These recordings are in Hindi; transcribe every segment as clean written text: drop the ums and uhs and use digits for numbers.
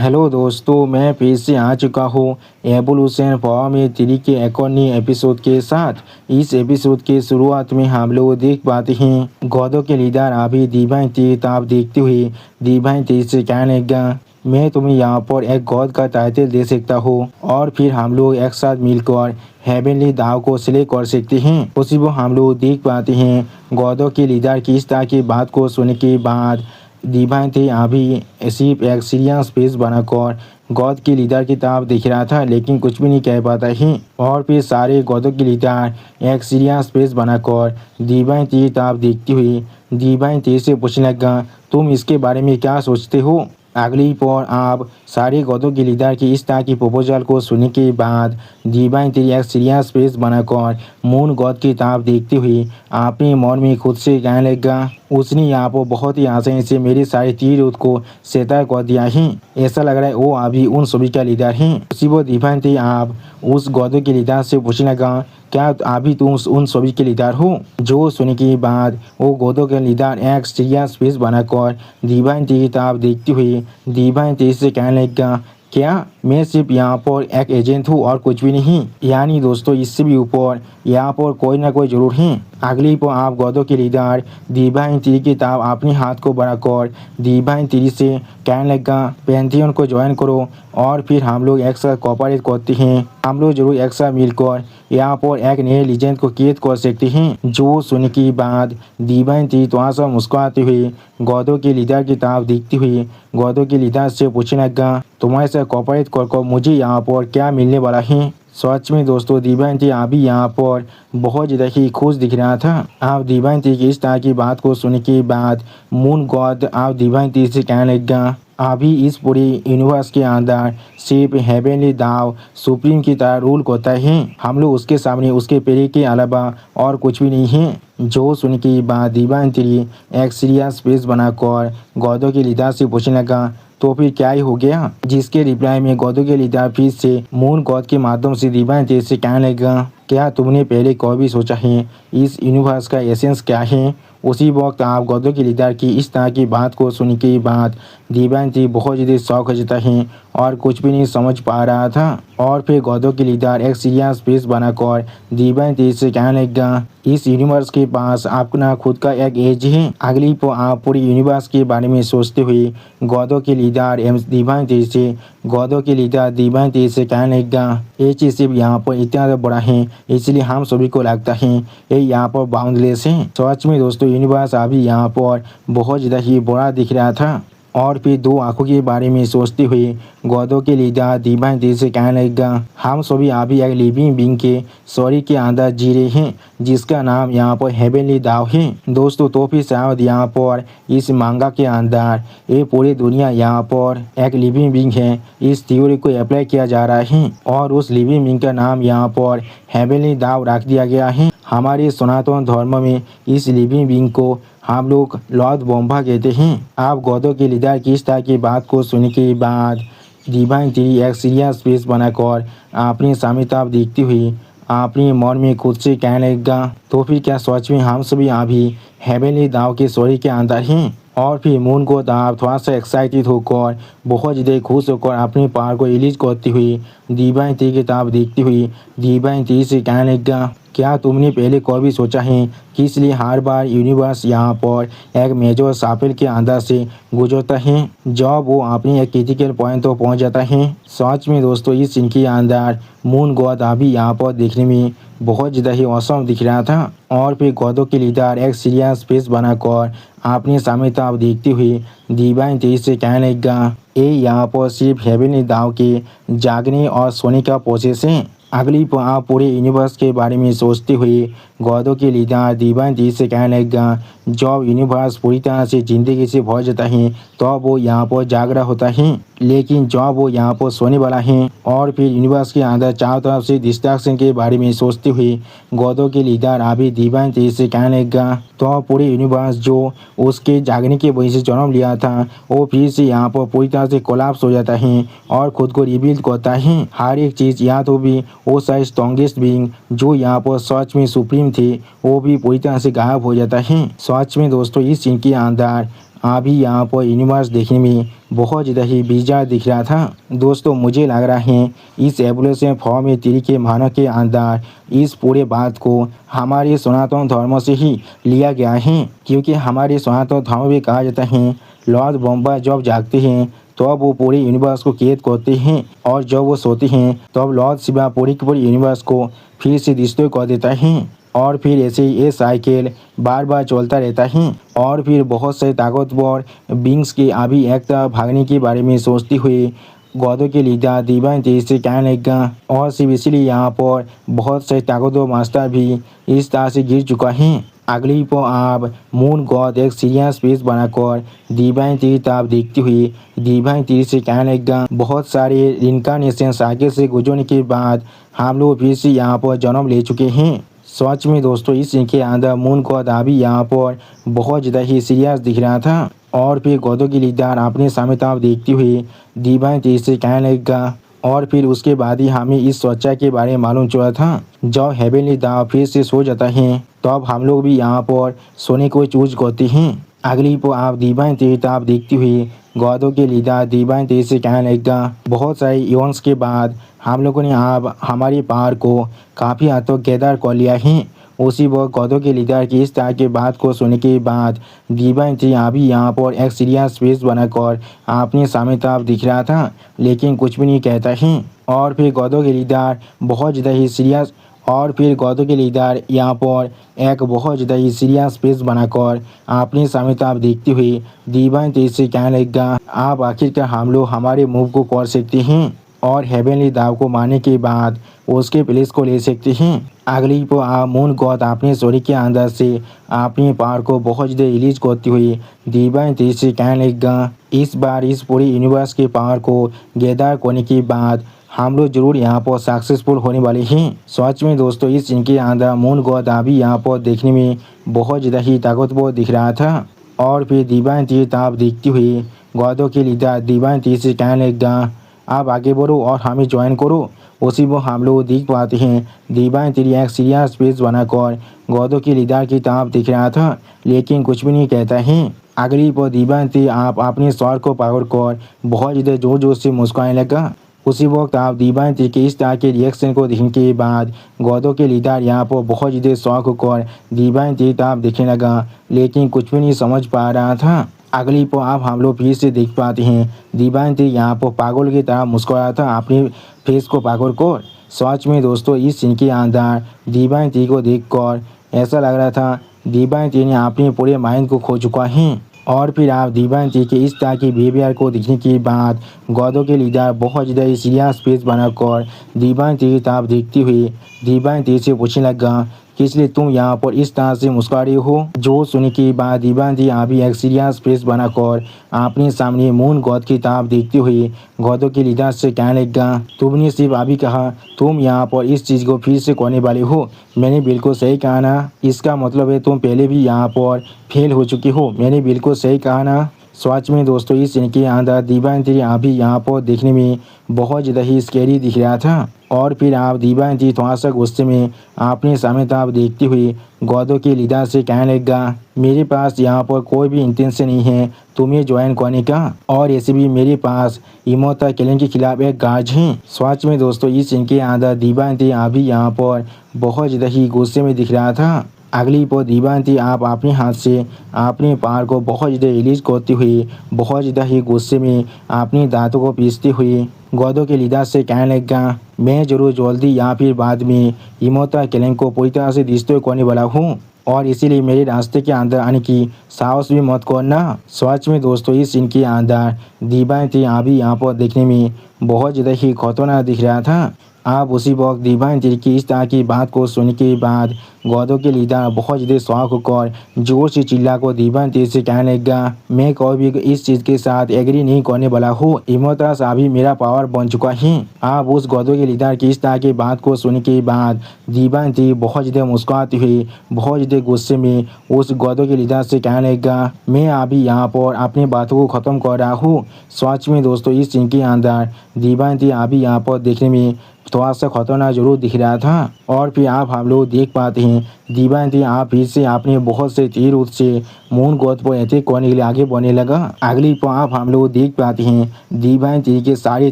हेलो दोस्तों, मैं फिर से आ चुका हूँ एवोल्यूशन फॉर्म 3 के एक और नए एपिसोड के साथ। इस एपिसोड के शुरुआत में हम लोग देख पाते हैं गॉडों के लीडर अभी डिवाइन किताब देखते हुए डिवाइन टी से कहने लगा, मैं तुम्हें यहाँ पर एक गॉड का टाइटल दे सकता हूँ और फिर हम लोग एक साथ मिलकर हेवनली दाव को सिलेक्ट कर सकते हैं। उसी वो हम लोग देख पाते हैं गॉडों के लीडर की इस तरह की बात को सुनने के बाद डिवाइन थे अभी सिर्फ एक सीरियस फेस बनाकर गॉड के लीडर की तरफ दिख रहा था, लेकिन कुछ भी नहीं कह पाता ही। और फिर सारे गॉडों के लीडर एक सीरियस फेस बनाकर डिवाइन टी की तरफ देखती हुई डिवाइन टी से पूछने लगा, तुम इसके बारे में क्या सोचते हो। अगली पर आप सारे गॉडों के लीडर की इस तरह की प्रपोजल को सुनने के बाद डिवाइन टी एक सीरियस फेस बनाकर मून गॉड की तरफ देखती हुई अपने मन में खुद से कहने लगा, उसने यहाँ पर बहुत ही आसानी से मेरे सारे तीर को सेता कर दिया है। ऐसा लग रहा है वो अभी उन सभी का लीडर हैं। उसी वो डिवाइन टी आप उस गॉडों के लीडर से पूछने लगा, क्या अभी तुम उन सभी के लीडर हो। जो सुनने के बाद वो गॉडों के लीडर एक सीरियस फेस बनाकर डिवाइन टी की तरफ देखती हुई डिवाइन टी से कहने लगा, क्या मैं सिर्फ यहाँ पर एक एजेंट हूँ और कुछ भी नहीं। यानी दोस्तों, इससे भी ऊपर यहाँ पर कोई ना कोई जरूर है। अगली पर आप गॉडों के लीडर डिवाइन टी की तरफ अपने हाथ को बढ़ाकर डिवाइन टी से कहने लगा, पैंथियन को ज्वाइन करो और फिर हम लोग एक साथ कोऑपरेट करते हैं। हम लोग जरूर एक साथ मिलकर यहाँ पर एक नए लीजेंड को कैद कर सकते हैं। जो सुनने के बाद डिवाइन टी थोड़ा सा मुस्कुराते हुए गॉडों के लीडर की तरफ देखती हुई गॉडों के लीडर से पूछने लगा, तुम्हारे साथ कोऑपरेट कर मुझे यहाँ पर क्या मिलने वाला है। सच में दोस्तों, डिवाइन टी अभी यहाँ पर बहुत ज़्यादा ही खुश दिख रहा था। आप डिवाइन टी की इस तरह की बात को सुनने के बाद मून गॉड आप डिवाइन टी से कहने लगा, अभी इस पूरे यूनिवर्स के अंदर सिर्फ हेवनली दाव सुप्रीम की तरह रूल करता है। हम लोग उसके सामने उसके पेरे के अलावा और कुछ भी नहीं है। जो सुन के बाद डिवाइन टी एक सीरियस फेस बनाकर गॉडों के लीडर से पूछने लगा, तो फिर क्या ही हो गया। जिसके रिप्लाई में गॉडों के लीडर फिर से मून गॉड के माध्यम से डिवाइन टी से कहने लगा, क्या तुमने पहले कभी सोचा है इस यूनिवर्स का एसेंस क्या है। उसी वक्त आप गॉडों के लीडर की इस तरह की बात को सुन के बाद डिवाइन टी बहुत ज़्यादा शौक हो जाता है और कुछ भी नहीं समझ पा रहा था। और फिर गॉडों के लीडर एक सीरियस फेस बनाकर डिवाइन टी से कहने लगा, इस यूनिवर्स के पास अपना खुद का एक एज है। अगली पर आप पूरी यूनिवर्स के बारे में सोचते हुए गॉडों के लीडर डिवाइन टी से गॉडों के लीडर डिवाइन टी से कहने लगा, ये चीज़ सिर्फ यहाँ पर इतना बड़ा है, इसलिए हम सभी को लगता है ये यहाँ पर बाउंडलेस है। सच में दोस्तों, यूनिवर्स अभी यहाँ पर बहुत ज़्यादा ही बड़ा दिख रहा था। और फिर दो आंखों के बारे में सोचते हुए गॉडों के लीडर डिवाइन टी से कहने लगा, हम सभी अभी एक लिविंग बीइंग के शरीर के अंदर जी रहे हैं जिसका नाम यहाँ पर हेवनली दाव है। दोस्तों, तो फिर शायद यहाँ पर इस मांगा के अंदर ये पूरी दुनिया यहाँ पर एक लिविंग बीइंग है। इस थ्योरी को अप्लाई किया जा रहा है और उस लिविंग बीइंग का नाम यहाँ पर हेवनली दाव रख दिया गया है। हमारे सनातन धर्म में इस लिविंग बीइंग को हम लोग लॉर्ड ब्रह्मा कहते हैं। आप गॉडों के लीडर की इस तरह की बात को सुनने के बाद डिवाइन टी एक सीरियस फेस बनाकर अपने सामने तरफ देखती हुई अपने मन में खुद से कहने लगा, तो फिर क्या सच में हम सभी अभी हेवनली दाव के शरीर के अंदर हैं। और फिर मून को आप थोड़ा सा एक्साइटेड होकर बहुत ज़्यादा खुश होकर अपने पावर को रिलीज करती हुई डिवाइन टी की तरफ देखती हुई डिवाइन टी से कहने लगा, क्या तुमने पहले कभी सोचा है कि इसलिए हर बार यूनिवर्स यहाँ पर एक मेजर सर्कल के अंदर से गुजरता है जब वो अपने एक क्रिटिकल पॉइंट तो पहुँच जाता है। सच में दोस्तों, इस सीन के अंदर मून गॉड अभी यहाँ पर देखने में बहुत ज़्यादा ही औसम दिख रहा था। और फिर गॉडों के लीडर एक सीरियस फेस बनाकर अपने सामने तरफ देखते हुए डिवाइन टी से कहने लगा, ये यहाँ पर सिर्फ हेवनली दाव के जागने और सोने का प्रोसेस है। अगली पर आप पूरे यूनिवर्स के बारे में सोचते हुए गॉडों के लीडर डिवाइन टी से कहने लगा, जब यूनिवर्स पूरी तरह से ज़िंदगी से भर जाता है तो वो यहाँ पर जाग रहा होता है, लेकिन जब वो यहाँ पर सोने वाला है और फिर यूनिवर्स के अंदर चारों तरफ से डिस्ट्रैक्शन के बारे में सोचते हुए गॉडों के लीडर अभी डिवाइन टी से कहने लगा, तो पूरे यूनिवर्स जो उसके जागने की वजह से जन्म लिया था वो फिर से यहाँ पर पूरी तरह से कोलैप्स हो जाता है और खुद को रिबिल्ड करता है। हर एक चीज़ या तो भी वो सारे स्ट्रॉन्गेस्ट बीइंग जो यहाँ पर सच में सुप्रीम थे वो भी पूरी तरह से गायब हो जाता है। सच में दोस्तों इस सीन के अंदर अभी यहाँ पर यूनिवर्स देखने में बहुत ज़्यादा ही बिजार दिख रहा था। दोस्तों मुझे लग रहा है इस एवोल्यूशन फॉर्म में तिरी के मानव के अंदर इस पूरे बात को हमारे सनातन धर्म से ही लिया गया है, क्योंकि हमारे सनातन धर्म में कहा जाता है लॉर्ड ब्रह्मा जब जागते हैं तो वो पूरे यूनिवर्स को कैद करते हैं और जब वो सोते हैं तब लॉर्ड शिवा पूरी के पूरे यूनिवर्स को फिर से डिस्ट्रॉय कर देता है और फिर ऐसे ये साइकिल बार बार चलता रहता है। और फिर बहुत से ताकतवर बींग्स के अभी एक तरफ भागने के बारे में सोचते हुए गौदों के लीडर डिवाइन तेज से कहने लगा और सिर्फ इसलिए यहाँ पर बहुत से ताकतवर मास्टर भी इस तरह से गिर चुका है। अगली पर आप मून गॉड एक सीरियस स्पेस बनाकर डिवाइन तीर तरफ देखते हुए डिवाइन तीर से कहने लगा बहुत सारे इनकारनेशन साइकिल से गुजरने के बाद हम लोग फिर से यहाँ पर जन्म ले चुके हैं। सच में दोस्तों इस सीन के अंदर मून गॉड अभी यहाँ पर बहुत ज़्यादा ही सीरियस दिख रहा था और फिर गौदों की लीडर अपने सामने तरफ देखते हुए डिवाइन तेज से कहने लगा और फिर उसके बाद ही हमें इस सच्चाई के बारे में मालूम चला था जब हेवनली दाव फिर से सो जाता है तब हम लोग भी यहाँ पर सोने को चूज करते हैं। अगली पर आप डिवाइन तेज तरफ देखते हुए गौदों के लीडर डिवाइन तेज से कहने लगा बहुत सारे इवेंट्स के बाद हम लोगों ने अब हमारी पावर को काफ़ी हद तक गैदर कर लिया है। उसी वक्त गौदों के लीडर की इस तरह की बात को सुनने के बाद डिवाइन थी अभी यहाँ पर एक सीरियस स्पेस बनाकर अपने सामने तरफ दिख रहा था लेकिन कुछ भी नहीं कहता है। और फिर गौदों के लीडर बहुत ज़्यादा ही सीरियस यहाँ पर एक बहुत ज़्यादा ही सीरियस स्पेस बनाकर अपने सामने तरफ देखते हुए डिवाइन तेज से कहने लगा आप आखिरकार हम लोग हमारे मूव को कर सकते हैं और हेवनली दाव को मारने के बाद उसके प्लेस को ले सकते हैं। अगली पर आप मून गॉड अपने शरीर के अंदर से अपने पावर को बहुत ज़्यादा रिलीज करते हुए डिवाइन तेज से कहने लगा इस बार इस पूरे यूनिवर्स के पावर को गैदर करने के बाद हम लोग जरूर यहाँ पर सक्सेसफुल होने वाले हैं। सच में दोस्तों इस सीन के अंदर मून गॉड अभी यहाँ पर देखने में बहुत ज़्यादा ही ताकतवर दिख रहा था और फिर डिवाइन तेज तरफ देखते हुए गॉडों के लीडर डिवाइन तेज से कहने लगा आप आगे बढ़ो और हमें ज्वाइन करो। उसी वो हम लोग देख पाते हैं डिवाइन तेरी एक सीरियस स्पेस बनाकर गौदों के लीडर की तरफ दिख रहा था लेकिन कुछ भी नहीं कहता है। अगली पर डिवाइन तेरी आप अपने स्वर को पकड़ कर बहुत ज़्यादा जोर जोर से मुस्कुराने लगा। उसी वक्त आप डिवाइन तेरी के इस तरह के रिएक्शन को देखने के बाद गौदों के लीडर यहाँ पर बहुत ज़्यादा शौक होकर डिवाइन तेरी तरफ देखने लगा लेकिन कुछ भी नहीं समझ पा रहा था। अगली पर आप हम लोग फिर से देख पाते हैं डिवाइन तेरी यहाँ पर पागल की तरह मुस्कुरा था अपने फेस को पकड़ कर। सच में दोस्तों इस सीन के अंदर डिवाइन तेरी को देखकर ऐसा लग रहा था डिवाइन तेरी ने अपने पूरे माइंड को खो चुका है। और फिर आप डिवाइन तेरी के इस तरह के बिहेवियर को देखने के बाद गौदों के लीडर बहुत ज़्यादा सीरियस फेस बनाकर डिवाइन तेरी की तरफ देखते हुए डिवाइन तेरी से पूछने लगा कि इसलिए तुम यहाँ पर इस तरह से मुस्कुरा रही हो। जो सुनने के बाद डिवाइन तेरी अभी एक सीरियस फेस बनाकर अपने सामने मून गॉड की तरफ देखते हुए गौदों के लीडर से कहने लगा तुमने सिर्फ अभी कहा तुम यहाँ पर इस चीज़ को फिर से करने वाले हो। मैंने बिल्कुल सही कहा ना? इसका मतलब है तुम पहले भी यहाँ पर फेल हो चुके हो। मैंने बिल्कुल सही कहा ना? सच में दोस्तों इस सीन के अंदर डिवाइन तेरी अभी यहाँ पर देखने में बहुत ज़्यादा ही स्कैरी दिख रहा था। और फिर आप डिवाइन तेरी थोड़ा सा गुस्से में अपने सामने तरफ देखते हुए गौदों के लीडर से कहने लगा मेरे पास यहाँ पर कोई भी इंटेंशन नहीं है तुम्हें ज्वाइन करने का और ऐसे भी मेरे पास इमोर्टल किलिंग के खिलाफ एक गार्ड है। सच में दोस्तों इस सीन के अंदर डिवाइन तेरी अभी यहाँ पर बहुत ज़्यादा ही गुस्से में दिख रहा था। अगली पर डिवाइन तेरी आप अपने हाथ से अपने पार को बहुत ज़्यादा रिलीज करते हुए बहुत ज़्यादा ही गुस्से में अपने दांतों को पीसते हुए गौदों के लीडर से कहने लगा मैं जरूर जल्दी या फिर बाद में इमोर्टल किलिंग को पूरी तरह से डिस्ट्रॉय करने वाला हूँ और इसीलिए मेरे रास्ते के अंदर आने की साहस भी मत करना। सच में दोस्तों इस सीन के अंदर डिवाइन तेरी अभी यहाँ पर देखने में बहुत ज़्यादा ही खतरनाक दिख रहा था। आप उसी वक्त डिवाइन तेरी की इस तरह की बात को सुनने के बाद गौदों के लीडर बहुत ज़्यादा शौक होकर जोर से चिल्ला को डिवाइन तेरी से कहने लगा मैं कभी भी इस चीज़ के साथ एग्री नहीं करने वाला हूँ। इमोर्टल्स अभी मेरा पावर बन चुका है। आप उस गौदों के लीडर की इस तरह की बात को सुनने के बाद डिवाइन तेरी बहुत ज़्यादा मुस्कुराते हुए बहुत ज़्यादा गुस्से में उस गौदों के लीडर से कहने लगा मैं अभी यहाँ पर अपनी बातों को ख़त्म कर रहा हूँ। सच में दोस्तों इस सीन के अंदर डिवाइन तेरी अभी यहाँ पर देखने में थोड़ा सा खतरनाक जरूर दिख रहा था। और फिर आप हम लोग देख पाते हैं दीवानती आप फिर से आपने बहुत से तीर से मून गॉड पर अटैक करने के लिए आगे बढ़ने लगा। अगली पर आप हम लोग देख पाते हैं दीवानती के सारे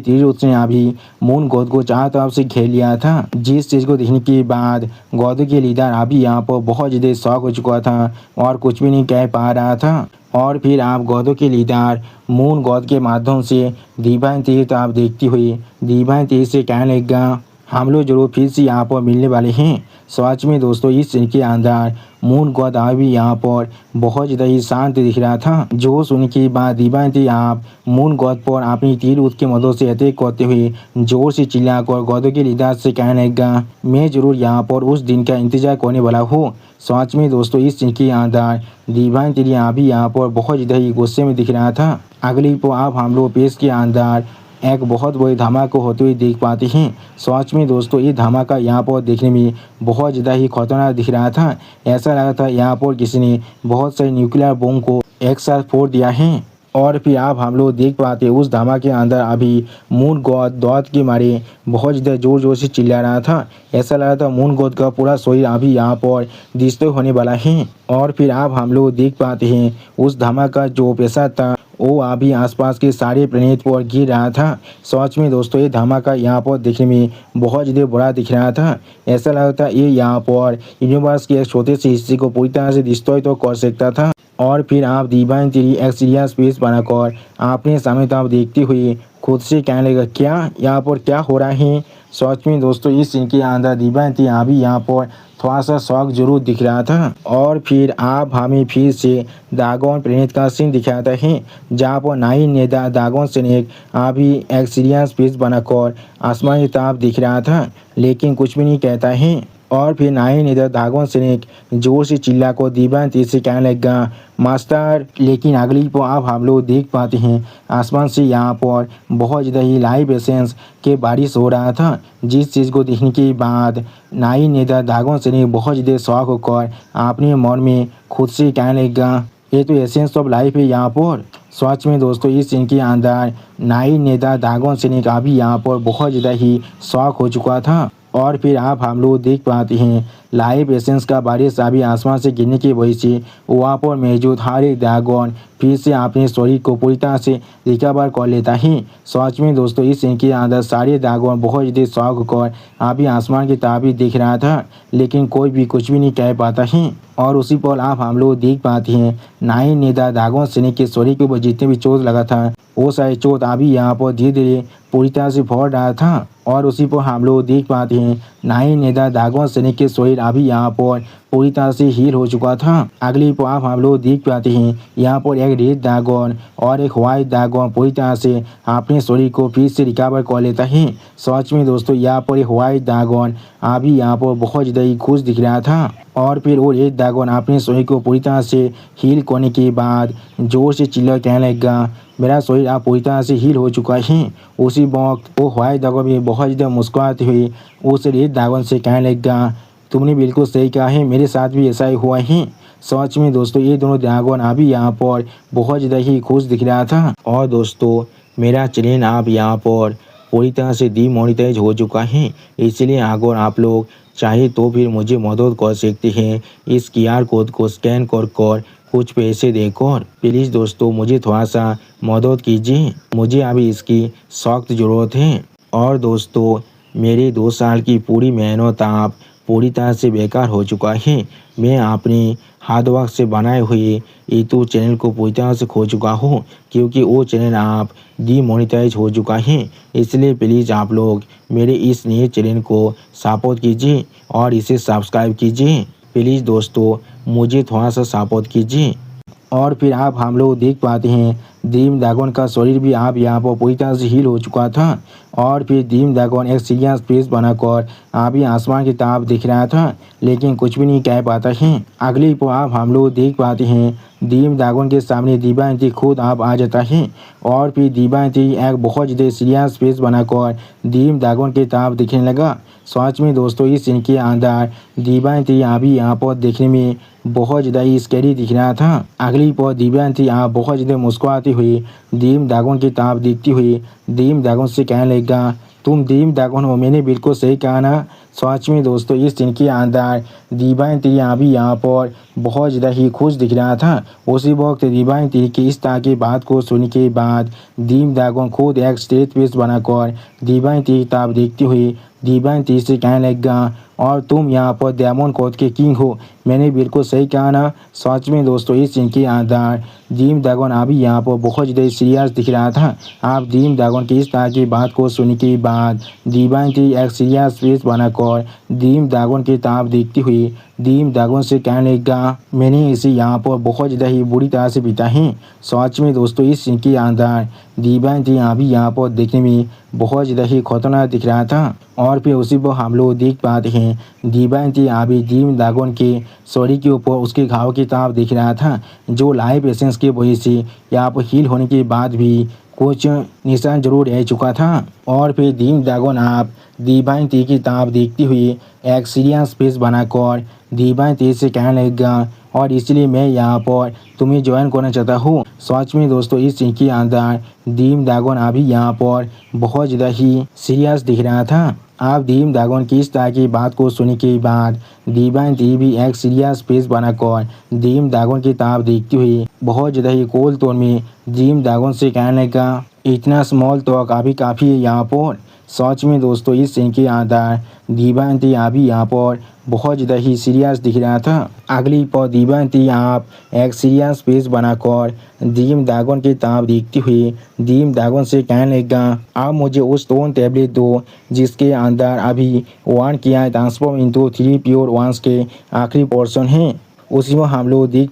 तीर ने अभी मून गॉड को चारों तरफ से घेर लिया था। जिस चीज को देखने के बाद गॉड के लीडर अभी यहाँ पर बहुत ज्यादा शॉक हो चुका था और कुछ भी नहीं कह पा रहा था। और फिर आप गॉडों के लीडर मून गॉड के माध्यम से डिवाइन तीर आप देखती हुई डिवाइन तीर से कहने लगा हम लोग जरूर फिर से यहाँ पर मिलने वाले हैं। सच में दोस्तों इस सीन के अंदर मून गॉड अभी यहाँ पर बहुत ज़्यादा ही शांत दिख रहा था। जो सुनने के बाद दीवानती आप मून गॉड पर अपनी तीर उठ के मदद से अटैक करते हुए जोर से चिल्लाकर गॉडों के लीडर से कहने लगा मैं जरूर यहाँ पर उस दिन का इंतजार करने वाला हूँ। सच में दोस्तों इस सीन के अंदर दीवानती अभी यहाँ पर बहुत ज़्यादा ही गुस्से में दिख रहा था। अगली पर आप हम लोग पेश के अंदर एक बहुत बड़ी धमाका होते हुए देख पाते हैं। सच में दोस्तों ये धमाका यहाँ पर देखने में बहुत ज़्यादा ही खतरनाक दिख रहा था। ऐसा लगा था यहाँ पर किसी ने बहुत सारे न्यूक्लियर बम को एक साथ फोड़ दिया है। और फिर आप हम लोग देख पाते उस धमाके के अंदर अभी मून गॉड दौड़ के मारे बहुत ज़्यादा जोर जोर से चिल्ला रहा था। ऐसा लगा था मून गॉड का पूरा शरीर अभी यहाँ पर डिस्ट्रॉय होने वाला है। और फिर आप हम लोग देख पाते हैं उस धमाका जो पैसा था वो अभी आसपास के सारे प्लेनेट पर गिर रहा था। सच में दोस्तों ये धमाका यहाँ पर देखने में बहुत ज़्यादा बड़ा दिख रहा था। ऐसा लगता ये यहाँ पर यूनिवर्स के एक छोटे से हिस्से को पूरी तरह से डिस्ट्रॉय तो कर सकता था। और फिर आप डिवाइन तीर एक सीरियस स्पेस बनाकर आपने सामने तरफ देखते हुए खुद से कहने लगा क्या यहाँ पर क्या हो रहा है। सच में दोस्तों इस सीन के अंदर डिवाइन तीर अभी यहाँ पर थोड़ा सा शौक जरूर दिख रहा था। और फिर आप हमें फिर से दागोन प्लेनेट का सीन दिखाता है जहाँ पर नाइन नेता दागोन स्नेक अभी एक सीरियस स्पेस बनाकर आसमान की तरफ दिख रहा था लेकिन कुछ भी नहीं कहता है। और फिर नाइन नेता दागोन स्नेक जोर से चिल्ला को दीवान तीर से कहने लगा मास्टर। लेकिन अगली पर आप हम लोग देख पाते हैं आसमान से यहाँ पर बहुत ज़्यादा ही लाइव एसेंस के बारिश हो रहा था। जिस चीज़ को देखने के बाद नाइन नेता दागोन स्नेक बहुत ज़्यादा शौक होकर अपने मन में खुद से कहने लगा ये तो एसेंस ऑफ लाइफ है यहाँ पर। सच में दोस्तों इस सीन के अंदर नाइन नेता दागोन स्नेक अभी यहाँ पर बहुत ज़्यादा ही शौक हो चुका था। और फिर आप हम लोग देख पाते हैं लाइव एसेंस का बारिश अभी आसमान से गिरने की वजह से वहाँ पर मौजूद हर एक ड्रैगन फिर से अपने शरीर को पूरी तरह से रिकवर कर लेता है। सच में दोस्तों इस सीन के अंदर सारे ड्रैगन बहुत ज़्यादा शौक होकर अभी आसमान की तरफ ही दिख रहा था लेकिन कोई भी कुछ भी नहीं कह पाता है। और उसी पर आप हम लोग देख पाते हैं नाइन नेता ड्रैगन सैनिक के शरीर के ऊपर जितने भी चोट लगा था वो सारे चोट अभी यहाँ पर धीरे धीरे पूरी तरह से फट रहा था। और उसी पर हम लोग देख पाते हैं नाइन नेता ड्रैगन सैनिक के शरीर अभी यहाँ पर पूरी तरह से हील हो चुका था। अगली पर आप हम लोग देख पाते हैं यहाँ पर एक रेड ड्रैगन और एक व्हाइट ड्रैगन पूरी तरह से अपने शरीर को फिर से रिकवर कर लेता है। सच में दोस्तों यहाँ पर एक व्हाइट ड्रैगन अभी यहाँ पर बहुत ज़्यादा ही खुश दिख रहा था। और फिर वो रेड ड्रैगन अपने शरीर को पूरी तरह से हील करने के बाद जोर से चिल्ला कहने लगा मेरा शरीर आप पूरी तरह से हील हो चुका है। उसी वक्त वो व्हाइट ड्रैगन भी बहुत ज़्यादा मुस्कुराते हुए उस रेड ड्रैगन से कहने लगा तुमने बिल्कुल सही कहा है मेरे साथ भी ऐसा ही हुआ है। सच में दोस्तों ये दोनों ड्रैगन अभी यहाँ पर बहुत ज़्यादा ही खुश दिख रहा था। और दोस्तों मेरा चैनल आप यहाँ पर पूरी तरह से डीमोनेटाइज हो चुका है इसलिए अगर आप लोग चाहे तो फिर मुझे मदद कर सकते हैं इस QR कोड को स्कैन कर कुछ पैसे देकर। प्लीज़ दोस्तों मुझे थोड़ा सा मदद कीजिए मुझे अभी इसकी सख्त ज़रूरत है। और दोस्तों मेरे 2 साल की पूरी मेहनत आप पूरी तरह से बेकार हो चुका है। मैं अपने हार्ड वर्क से बनाए हुए यूट्यूब चैनल को पूरी तरह से खो चुका हूँ क्योंकि वो चैनल आप डीमोनेटाइज हो चुका है। इसलिए प्लीज़ आप लोग मेरे इस नए चैनल को सपोर्ट कीजिए और इसे सब्सक्राइब कीजिए। प्लीज़ दोस्तों मुझे थोड़ा सा सपोर्ट कीजिए। और फिर आप हम लोग देख पाते हैं ड्रीम ड्रैगन का शरीर भी आप यहाँ पर पूरी तरह से हील हो चुका था। और फिर ड्रीम ड्रैगन एक सीरियस फेस बनाकर अभी आसमान की तरफ दिख रहा था लेकिन कुछ भी नहीं कह पाता है। अगली पर आप हम लोग देख पाते हैं ड्रीम ड्रैगन के सामने दीवानती खुद आप आ जाता है। और फिर दीवानती एक बहुत ज़्यादा सीरियस फेस बनाकर ड्रीम ड्रैगन की तरफ दिखने लगा। सच में दोस्तों इस सीन के अंदर दीवानती अभी यहाँ पर देखने में बहुत ज़्यादा ही स्कैरी दिख रहा था। अगली पर दीवानती आप बहुत ज़्यादा मुस्कुराती हुई ड्रीम ड्रैगन की तरफ देखती हुई ड्रीम ड्रैगन से कहने लगा तुम दीम दागन हो, मैंने बिल्कुल सही कहा ना। सच में दोस्तों इस सीन के अंदर दीवान तेरी अभी यहाँ पर बहुत ज़्यादा ही खुश दिख रहा था। उसी वक्त दीवान तेरी की इस तरह की बात को सुनने के बाद दीम दागन खुद एक स्टेज पेश बनाकर दीवान तेरी किताब देखती हुई दीवान तेरी से कहने लगा, और तुम यहाँ पर डायमंड कोड के किंग हो, मैंने बिल्कुल सही कहा ना। सच में दोस्तों इस सीन के अंदर दीम दागन अभी यहाँ पर बहुत ज़्यादा सीरियस दिख रहा था। आप दीम दागन की इस तरह की बात को सुनने के बाद दीवान तेरी एक सीरियस फेस बनाकर दीम दागन की किताब देखती हुई दीम दागन से कहने लगा, मैंने इसे यहाँ पर बहुत ज़्यादा ही बुरी तरह से बीता है। सच में दोस्तों इस सीन के अंदर दीवान तेरी अभी यहाँ पर देखने में बहुत ज़्यादा ही खतरनाक दिख रहा था। और फिर उसी पर हम लोग देख पाते हैं दीवान तेरी अभी दीम दागन के शरीर के ऊपर उसके घाव की तरफ दिख रहा था, जो लाइफ एसेंस की वजह से यहाँ पर हील होने के बाद भी कुछ निशान जरूर रह चुका था। और फिर दीम दागन आप दीवान तेरी की तरफ देखती हुई एक सीरियस फेस बनाकर दीवान तेरी से कहने लगा, और इसलिए मैं यहाँ पर तुम्हें ज्वाइन करना चाहता हूँ। सच में दोस्तों इस सीन के अंदर दीम दागन अभी यहाँ पर बहुत ज़्यादा ही सीरियस दिख रहा था। आप दीम दागन की इस तरह की बात को सुनने के बाद दीवान तेरी भी एक सीरियस फेस बनाकर दीम दागन की तरफ देखती हुई बहुत ज़्यादा ही कोल टोन में दीम दागन से कहने लगा, इतना स्मॉल तो काफ़ी काफ़ी है यहाँ पर। सच में दोस्तों इस सीन के अंदर दीवान तेरी अभी यहाँ पर बहुत ज़्यादा ही सीरियस दिख रहा था। अगली पर दीवान तेरी आप एक सीरियस फेस बनाकर दीम दागन की तरफ देखती हुई दीम दागन से कहने लगा, आप मुझे उस स्टोन टैबलेट दो जिसके अंदर अभी वन किया ट्रांसफॉर्म इंटू 3 प्योर वंस के आखिरी पोर्शन है। उसी में हम लोग देख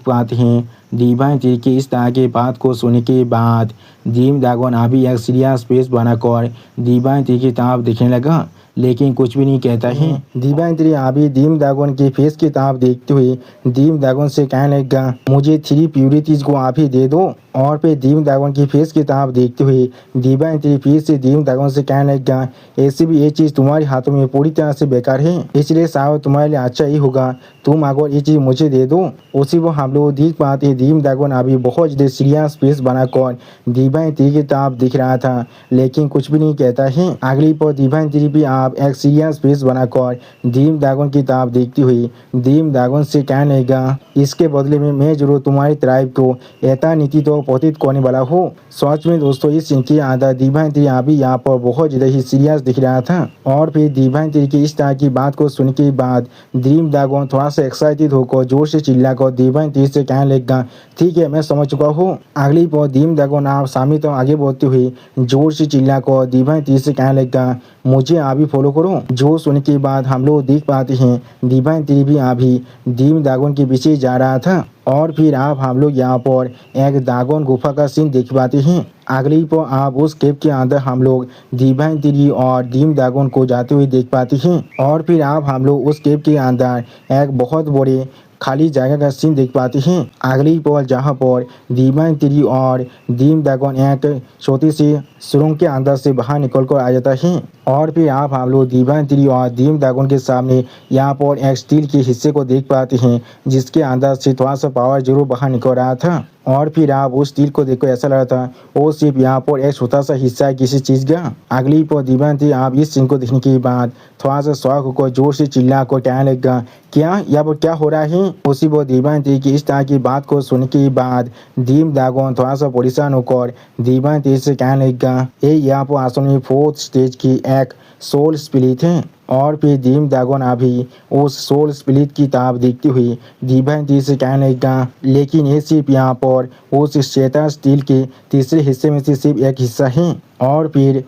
पाते हैं दीवान तेरी की इस तरह की बात को सुनने के बाद दीम दागन अभी एक सीरियस फेस बनाकर दीवान तेरी की तरफ देखने लगा, लेकिन कुछ भी नहीं कहता है। दीवान तेरी अभी दीम दागन के फेस की तरफ देखते हुए दीम दागन से कहने लगा, मुझे 3 प्यूरिटीज को आप ही दे दो। और फिर दीम दागन की फेस की तरफ देखते हुए दीवान तेरी फिर से दीम दागन से कहने लगा, ऐसी भी ये चीज़ तुम्हारे हाथों में पूरी तरह से बेकार है, इसलिए शायद तुम्हारे लिए अच्छा ही होगा तुम अगर ये चीज़ मुझे दे दो। उसी को हम लोग देख पाते हैं दीम दागन अभी बहुत ज़्यादा सीरियस फेस बनाकर दीवान तेरी की तरफ दिख रहा था, लेकिन कुछ भी नहीं कहता है। अगली पर दीवान तेरी भी आप एक सीरियस फेस बनाकर दीम दागन की तरफ देखती हुई दीम दागन से कहने लगा, इसके बदले में मैं जरूर तुम्हारी ट्राइब को ऐसा नीति तो पतित करने वाला हो। सच में दोस्तों इस सीन के अंदर दीवान तेरी अभी यहाँ पर बहुत ज़्यादा ही सीरियस दिख रहा था। और फिर दीवान तेरी की इस तरह की बात को सुनने के बाद दीम दागन थोड़ा सा एक्साइटेड होकर जोर से चिल्लाकर दीवान तेरी से कहने लगा, ठीक है मैं समझ चुका हूँ। अगली पर दीम दागन आप सामने तो आगे बढ़ते हुए जोर से चिल्लाकर दीवान तेरी से कहने लगा, मुझे अभी फॉलो करो। जो सुनने के बाद हम लोग देख पाते हैं दीवान तेरी भी अभी दीम दागन के पीछे जा रहा था। और फिर आप हम लोग यहाँ पर एक दागन गुफा का सीन देख पाते हैं। अगली पर आप उस केव के अंदर हम लोग दीवान तेरी और दीम दागन को जाते हुए देख पाते हैं। और फिर आप हम लोग उस केव के अंदर एक बहुत बड़े खाली जगह का सीन देख पाते हैं। अगली पर जहाँ पर दीवान तेरी और दीम दागन एक छोटी सी सुरंग के अंदर से बाहर निकल कर आ जाता है। और फिर आप हम लोग दीवान तेरी और दीम दागन के सामने यहाँ पर एक स्टील के हिस्से को देख पाते हैं, जिसके अंदर से थोड़ा सा पावर जरूर बाहर निकल रहा था। और फिर आप उस स्टील को देखकर ऐसा लगा था वो सिर्फ यहाँ पर एक छोटा सा हिस्सा है किसी चीज़ का। अगली पर दीवान तेरी आप इस सीन को देखने के बाद थोड़ा सा शौक होकर जोर से चिल्ला कर कहने लगा, क्या यहाँ पर क्या हो रहा है। उसी पर दीवान तेरी की इस तरह की बात को सुनने के बाद दीम दागन थोड़ा सा परेशान होकर दीवान तेरी से कहने लगा, ये यहाँ पर आसन में 4th स्टेज की एक सोल स्पिरिट है। और फिर दीम दागन अभी उस सोल स्पिरिट की तरफ देखती हुई दीवान तेरी से कहने लगा, लेकिन ये सिर्फ यहाँ पर उस शेता स्टील के तीसरे हिस्से में से सिर्फ एक हिस्सा है। और फिर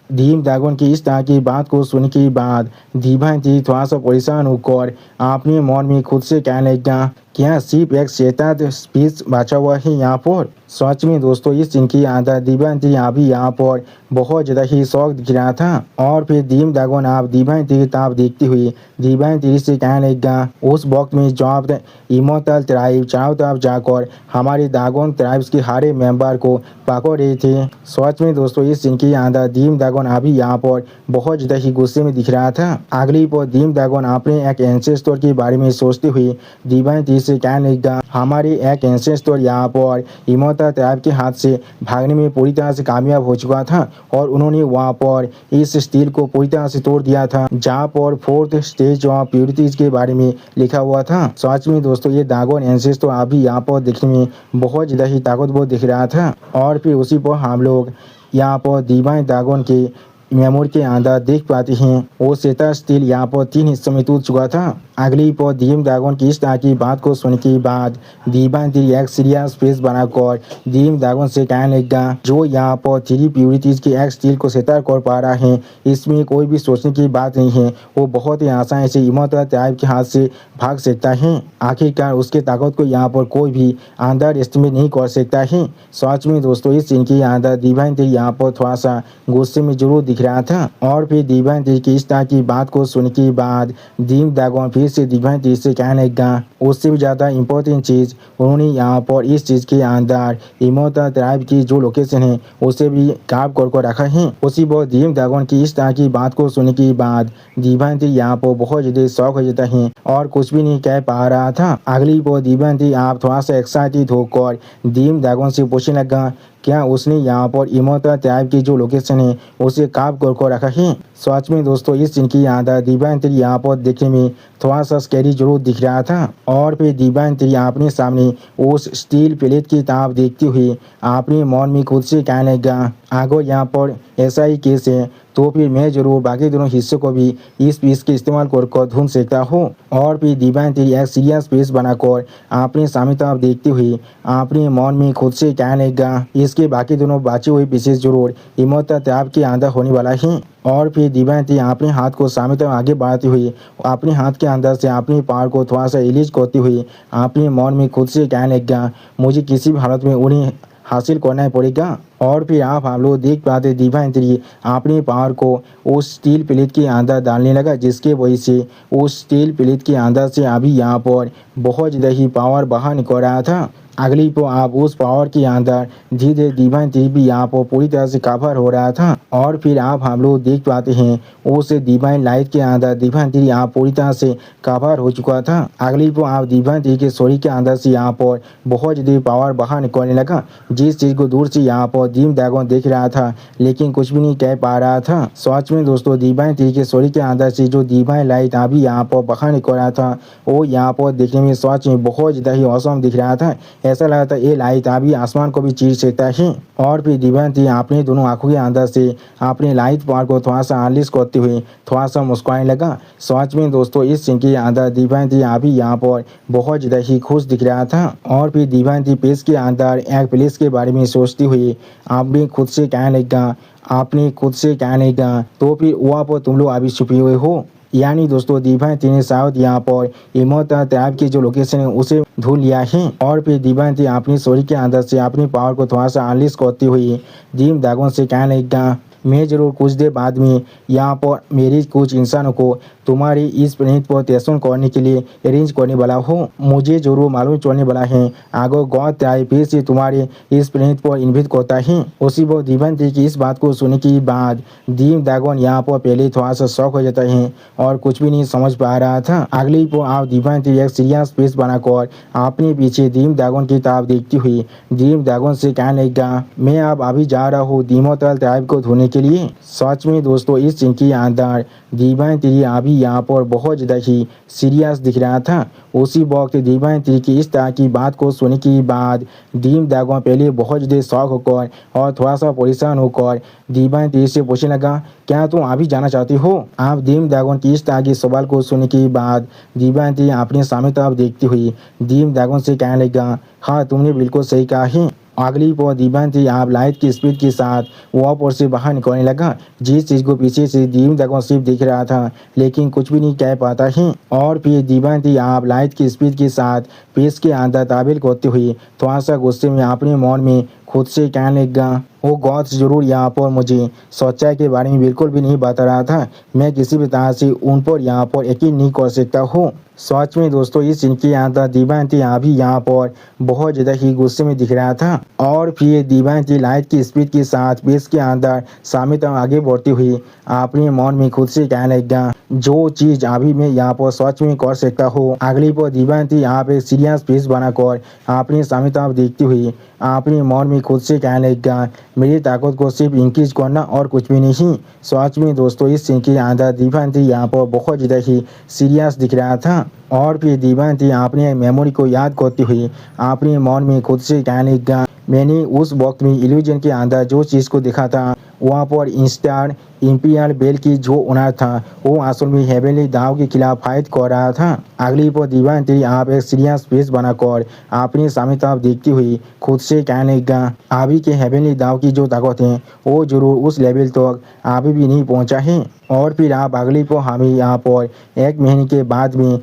दीम दागन की इस तरह की बात को सुनने के बाद दीवान तेरी थोड़ा सा परेशान होकर अपने मन में खुद से कहने लगा, क्या सिर्फ एक शेता स्पीच बचा हुआ है यहाँ पर। सच में दोस्तों इस सीन के अंदर दीवान तेरी अभी यहाँ पर बहुत ज़्यादा ही शौक दिख रहा था। और फिर दीम दागन आप दीवान तेरी तरफ देखती हुई दीवान तेरी से कहने लगा, उस वक्त में जब इमोर्टल ट्राइब चारों तरफ जाकर हमारे दागन ट्राइब्स के हर मेंबर को पकड़ रहे थे। सच में दोस्तों इस सीन के अंदर दीम दागन अभी यहाँ पर बहुत ज़्यादा ही गुस्से में दिख रहा था। अगली पर दीम दागन अपने एक एंसेस्टर के बारे में सोचते हुए दीवान तेरी से कहने लगा, हमारे एक एंसेस्टर यहाँ पर इमोता तैयब के हाथ से भागने में पूरी तरह से कामयाब हो चुका था और उन्होंने वहाँ पर इस स्टील को पूरी तरह से तोड़ दिया था जहाँ पर 4th स्टेज ऑफ प्योरिटीज के बारे में लिखा हुआ था। सच में दोस्तों ये दागोन एंसेस्टर अभी यहाँ पर देखने में बहुत ज़्यादा ही ताकतवर दिख रहा था। और फिर उसी पर हम लोग यहाँ पर डिवाइन दागोन के मेमोरी के अंदर देख पाते हैं वो सेता स्टील यहाँ पर 3 हिस्सों में टूट चुका था। अगली पर डीम ड्रैगन की इस तरह की बात को सुनने के बाद डिवाइन थ्री एक सीरियस फेस बनाकर डीम ड्रैगन से कहने लगा, जो यहाँ पर 3 प्योरिटीज के एक स्टील को सेता कर पा रहा है इसमें कोई भी सोचने की बात नहीं है, वो बहुत ही आसानी से इमोता तैयब के हाथ से भाग सकता है। आखिरकार उसके ताकत को यहाँ पर कोई भी अंडर एस्टिमेट नहीं कर सकता है। सच में दोस्तों इस सीन के अंदर डिवाइन थ्री यहाँ पर थोड़ा सा गुस्से में जरूर दिख रहा था। और फिर डिवाइन थ्री की इस तरह की बात को सुनने के बाद डीम ड्रैगन फिर से डिवाइन थ्री से कहने लगा, उससे भी ज़्यादा इम्पोर्टेंट चीज़ उन्होंने यहाँ पर इस चीज़ के अंदर इमोता तैयब की जो लोकेशन है उसे भी काप कर रखा है। उसी पर डीम ड्रैगन की इस तरह की बात को सुनने के बाद डिवाइन थ्री यहाँ पर बहुत ज़्यादा शौक हो जाता है और कुछ भी नहीं कह पा रहा था। अगली पर डिवाइन थ्री आप थोड़ा सा एक्साइटेड होकर डीम ड्रैगन से पूछने लगा, क्या उसने यहाँ पर इमोता तैयब की जो लोकेशन है उसे काप कर रखा है। सच में दोस्तों इस सीन की अंदर डिवाइन थ्री यहाँ पर देखने में थोड़ा सा स्कैरी जरूर दिख रहा था। और फिर डिवाइन थ्री अपने सामने उस स्टील प्लेट की तरफ देखते हुए अपने मन में खुद से कहने लगा, अगर यहाँ पर ऐसा ही केस है तो फिर मैं जरूर बाकी दोनों हिस्सों को भी इस पीस के इस्तेमाल कर ढूंढ सकता हूँ। और फिर डिवाइन थ्री एक सीरियस फेस बनाकर अपने सामने तरफ देखते हुए अपने मन में खुद से कहने लगा, इसके बाकी दोनों बचे हुए पीसेस जरूर इमोता तैयब के अंदर होने वाला है। और फिर डिवाइन थ्री अपने हाथ को सामने तरफ आगे बढ़ाते हुए अपने हाथ के अंदर से अपने पावर को थोड़ा सा रिलीज करते हुए अपने मन में खुद से कहने लगा, मुझे किसी भी हालत में उन्हें हासिल करना ही पड़ेगा। और फिर आप हम लोग देख पाते डिवाइन थ्री अपने पावर को उस स्टील प्लेट के अंदर डालने लगा, जिसके वजह से उस स्टील प्लेट के अंदर से अभी यहाँ पर बहुत ज़्यादा ही पावर बाहर निकल रहा था। अगली को आप उस पावर के अंदर धीरे धीरे डिवाइन थ्री भी यहाँ पर पूरी तरह से कवर हो रहा था। और फिर आप हम लोग देख पाते हैं उस डिवाइन लाइट के अंदर डिवाइन थ्री यहाँ पूरी तरह से कवर हो चुका था। अगली को आप डिवाइन थ्री के शरीर के अंदर से यहाँ पर बहुत ज़्यादा पावर बाहर निकलने लगा, जिस चीज़ को दूर से यहाँ पर डीम ड्रैगन देख रहा था लेकिन कुछ भी नहीं कह पा रहा था। सच में दोस्तों डिवाइन थ्री के शरीर के अंदर से जो डिवाइन लाइट अभी यहाँ पर बाहर निकल रहा था वो यहाँ पर देखने में सच में बहुत ज़्यादा ही औसम दिख रहा था। ऐसा लगा था ये लाइट अभी आसमान को भी चीर सकता है। और फिर डिवाइन थ्री अपने दोनों आंखों के अंदर से अपने लाइट पावर को थोड़ा सा अनलीज करते हुए थोड़ा सा मुस्कुराने लगा। सच में दोस्तों इस सीन के अंदर डिवाइन थ्री अभी यहाँ पर बहुत ज़्यादा ही खुश दिख रहा था। और फिर डिवाइन थ्री पेज के अंदर एक प्लेस के बारे में सोचते हुए आप भी खुद से कहने लगा, आपने खुद से कहने लगा, तो फिर वहाँ पर तुम लोग अभी छुपे हुए हो। यानी दोस्तों डिवाइन थ्री ने शायद यहाँ पर इमोता तैयब की जो लोकेशन है उसे ढूंढ लिया है। और फिर डिवाइन थ्री अपनी शरीर के अंदर से अपनी पावर को थोड़ा सा अनलीज करते हुए डीम ड्रैगन से कहने लगा, मैं जरूर कुछ देर बाद में यहाँ पर मेरे कुछ इंसानों को तुम्हारी इस प्लेनेट पर टेस्ट करने के लिए अरेंज करने वाला हूँ। मुझे जरूर मालूम चलने वाला है अगर गॉड तैयब फिर से तुम्हारे इस प्लेनेट पर इन्वाइट करता है। उसी पर डिवाइन थ्री की इस बात को सुनने के बाद डीम ड्रैगन यहाँ पर पहले थोड़ा सा शौक हो जाता है और कुछ भी नहीं समझ पा रहा था। अगली पर आप डिवाइन थ्री एक सीरियस फेस बनाकर अपने पीछे डीम ड्रैगन की तरफ देखती हुई डीम ड्रैगन से कहने लगा, मैं अब अभी जा रहा हूँ इमोर्टल तैयब को ढूंढने के लिए। सच में दोस्तों इस सीन के अंदर डिवाइन थ्री अभी यहाँ पर बहुत ज़्यादा ही सीरियस दिख रहा था। उसी वक्त डिवाइन थ्री की इस तरह की बात को सुनने के बाद डीम ड्रैगन पहले बहुत ज़्यादा शौक होकर और थोड़ा सा परेशान होकर डिवाइन थ्री से पूछने लगा, क्या तुम अभी जाना चाहती हो। आप डीम ड्रैगन की इस तरह के सवाल को सुनने के बाद डिवाइन थ्री अपने सामने तरफ देखती हुई डीम ड्रैगन से कहने लगा, हाँ तुमने बिल्कुल सही कहा है। अगली पर डिवाइन थ्री आप लाइट की स्पीड के साथ वहाँ पर से बाहर निकलने लगा, जिस चीज़ को पीछे से डीम ड्रैगन सिर्फ देख रहा था लेकिन कुछ भी नहीं कह पाता है। और फिर डिवाइन थ्री आप लाइट की स्पीड के साथ पेज के अंदर ताबेल करते हुए थोड़ा सा गुस्से में अपने मन में खुद से कहने लगा, वो गॉड्स जरूर यहाँ पर मुझे सच्चाई के बारे में बिल्कुल भी नहीं बता रहा था। मैं किसी भी तरह से उन पर यहाँ पर यकीन नहीं कर सकता हूँ। सच में दोस्तों इस सीन के अंदर दिव्यांती अभी यहाँ पर बहुत ज़्यादा ही गुस्से में दिख रहा था। और फिर दिव्यांती लाइट की स्पीड के साथ पेस के अंदर सामने तक आगे बढ़ती हुई अपने मन में खुद से कहने लगा, जो चीज़ अभी मैं यहाँ पर सच में कर सकता हूँ। अगली पर दिव्यांती यहाँ पे सीरियस फेस बनाकर अपने सामने तरफ देखती हुई अपने मन में खुद से कहने लगा, मेरी ताकत को सिर्फ इंक्रीज करना और कुछ भी नहीं। सच में दोस्तों इस सीन के अंदर दिव्यांती यहाँ पर बहुत ज़्यादा ही सीरियस दिख रहा था। और फिर दिव्यांती अपने मेमोरी को याद करती हुई अपने मन में खुद से कहने लगा, मैंने उस वक्त में इल्यूजन के अंदर जो चीज़ को देखा था वहाँ पर इंस्टार इंपीरियल बेल की जो ओनर था वो असल में हेवनली दाव के खिलाफ फाइट कर रहा था। अगली पर दिव्यांती आप एक सीरियस फेस बनाकर अपने सामने तरफ देखती हुई खुद से कहने लगा, अभी के हेवनली दाव की जो ताकत है वो जरूर उस लेवल तक अभी भी नहीं पहुँचा है। और फिर आप अगली पर हमें यहाँ पर 1 महीने के बाद में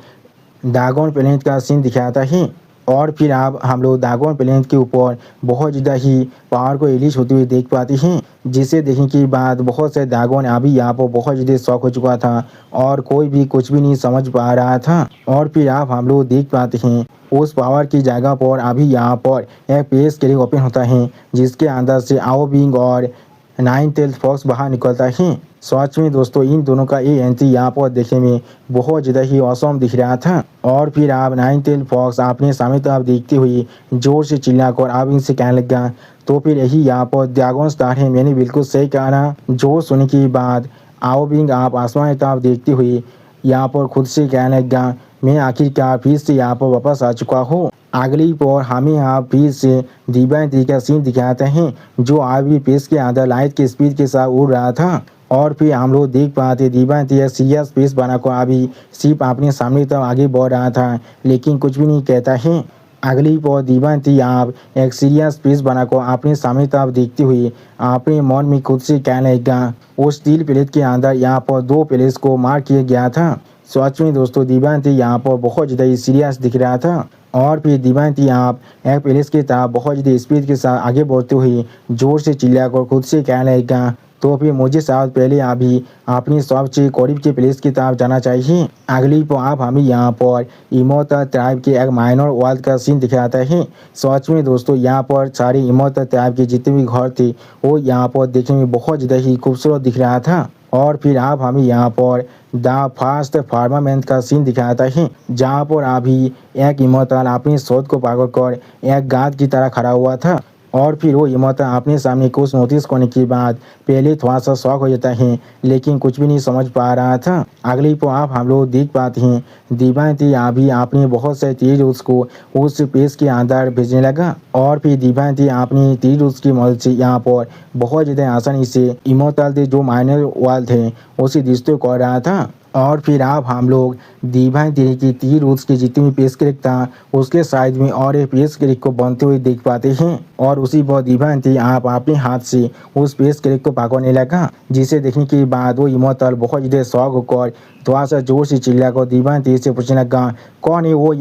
दागोन प्लेनेट का सीन दिखाता है। और फिर आप हम लोग दागोन प्लेनेट के ऊपर बहुत ज़्यादा ही पहाड़ को रिलीज होते हुए देख पाते हैं, जिसे देखने के बाद बहुत से दागोन अभी यहाँ पर बहुत ज़्यादा शौक हो चुका था और कोई भी कुछ भी नहीं समझ पा रहा था। और फिर आप हम लोग देख पाते हैं उस पावर की जगह पर अभी यहाँ पर एक पेस के लिए ओपन होता है, जिसके अंदर से आओ बिंग और 9 टेल्ड फॉक्स बाहर निकलता है। सच में दोस्तों इन दोनों का ये एंट्री यहाँ पर देखने में बहुत ज़्यादा ही औसम दिख रहा था। और फिर आप 9 टेल्ड फॉक्स अपने सामने तरफ देखते हुए जोर से चिल्लाकर आप इनसे कहने लगा, तो फिर यही यहाँ पर ड्रैगन स्टार है, मैंने बिल्कुल सही कहा ना। जो सुनने के बाद आओ बिंग आप आसमान की तरफ देखते हुए यहाँ पर खुद से कहने लगा, मैं आखिरकार फिर से यहाँ पर वापस आ चुका हूँ। अगली पर हमें आप फिर से दिव्यांती का सीन दिखाते हैं, जो आज भी पेस के अंदर लाइट की स्पीड के साथ उड़ रहा था। और फिर हम लोग देख पाते दिव्यांती एक सीरियस फेस बनाकर अभी सिर्फ अपने सामने तक आगे बढ़ रहा था, लेकिन कुछ भी नहीं कहता है। अगली पर दिव्यांती आप एक सीरियस फेस बनाकर अपने सामने तरफ देखते हुए अपने मन में खुद से कहने लगा, उस स्टील प्लेट के अंदर यहाँ पर 2 प्लेट्स को मार किया गया था। सच में दोस्तों दिव्यांती यहाँ पर बहुत ज़्यादा ही सीरियस दिख रहा था। और फिर दिव्यांती आप एक प्लेस की तरफ बहुत ज़्यादा स्पीड के साथ आगे बढ़ते हुए जोर से चिल्लाकर खुद से कहने लगा, तो फिर मुझे साथ पहले अभी अपनी सबसे करीब के प्लेस की तरफ जाना चाहिए। अगली पर आप हमें यहाँ पर इमोर्टल ट्राइब के एक माइनर वर्ल्ड का सीन दिखाता है। सच में दोस्तों यहाँ पर सारे इमोर्टल ट्राइब के जितने भी घर थे वो यहाँ पर देखने में बहुत ज़्यादा ही खूबसूरत दिख रहा था। और फिर आप हमें यहाँ पर द फास्ट फार्मामेंट का सीन दिखाता है, जहाँ पर अभी एक इमोर्टल अपनी शोध को पागल कर एक गार्ड की तरह खड़ा हुआ था। और फिर वो इमोर्टल अपने सामने कुछ नोटिस करने के बाद पहले थोड़ा सा शौक हो जाता है, लेकिन कुछ भी नहीं समझ पा रहा था। अगली पर आप हम लोग देख पाते हैं दिव्यांती अभी आपने बहुत से तीर उसको उस पेस के अंदर भेजने लगा। और फिर दिव्यांती अपनी तीर उसकी मदद से यहाँ पर बहुत ज़्यादा आसानी से इमोर्टल थे जो माइनर वर्ल्ड थे उसे डिस्ट्रॉय कर रहा था। और फिर आप हम लोग दिव्यांती की तीर उसके जितने भी पेस क्रिक था उसके साइड में और एक पेस क्रिक को बनते हुए देख पाते हैं। और उसी पर दिव्यांती आप अपने हाथ से उस पेस क्रिक को पकड़ने लगा, जिसे देखने के बाद वो इमोर्टल बहुत ज़्यादा शौक होकर थोड़ा सा जोर से चिल्लाकर दिव्यांती से पूछने लगा, कौन है वो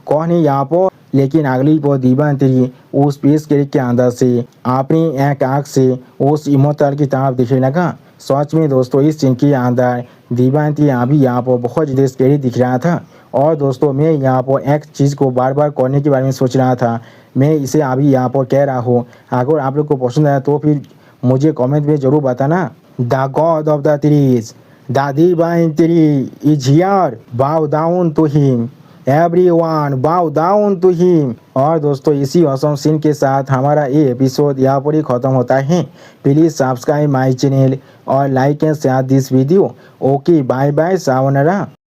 कौन है यहाँ पर। लेकिन अगली पर दिव्यांती उस पेस क्रिक के अंदर से अपनी एक आँख से उस इमोर्टल की तरफ दिखने लगा। सच में दोस्तों इस सीन के अंदर दिव्यांती अभी यहाँ पर बहुत ज़्यादा स्कैरी दिख रहा था। और दोस्तों मैं यहाँ पर एक चीज़ को बार बार करने के बारे में सोच रहा था, मैं इसे अभी यहाँ पर कह रहा हूँ। अगर आप लोग को पसंद आया तो फिर मुझे कमेंट में ज़रूर बताना। The god of the trees, the divine tree is here, bow down to him, everyone bow down to him. और दोस्तों इसी ऑसम सीन के साथ हमारा ये एपिसोड यहाँ पर ही ख़त्म होता है। प्लीज़ सब्सक्राइब माय चैनल और like and share this video. Okay bye bye, सावनरा।